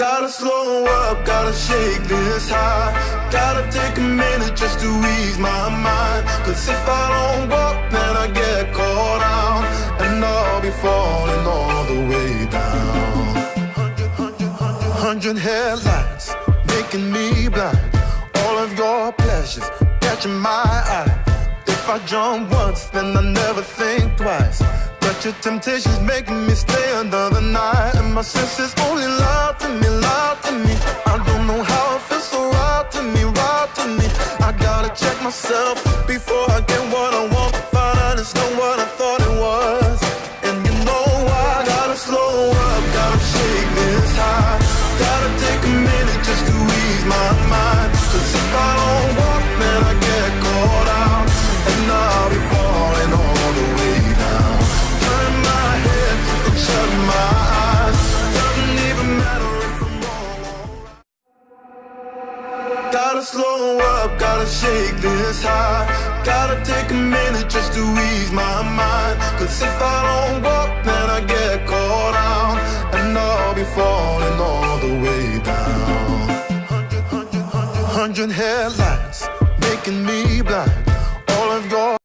Gotta slow up, gotta shake this high. Gotta take a minute just to ease my mind. Cause if I don't walk, then I get caught out, and I'll be falling all the way down. 100 headlights making me blind. All of your pleasures catching my eye. If I jump once, then I never think twice. But your temptation's making me stay another night, and my senses only lie to me, lie to me. I don't know how it feels so right to me, right to me. I gotta check myself before I get what I want. Find out it's not what I thought it was. And you know I gotta slow up, gotta shake this high. Gotta take a minute just to ease my mind. Cause if I don't walk, then I get caught out, and I'll be falling all the way down. Turn my head and shut my eyes. Doesn't even matter if I'm wrong or right. Gotta slow up, gotta shake this high. Gotta take a minute just to ease my mind. Cause if I don't walk, then I get caught out, and I'll be falling all the way down. 100 headlights making me blind.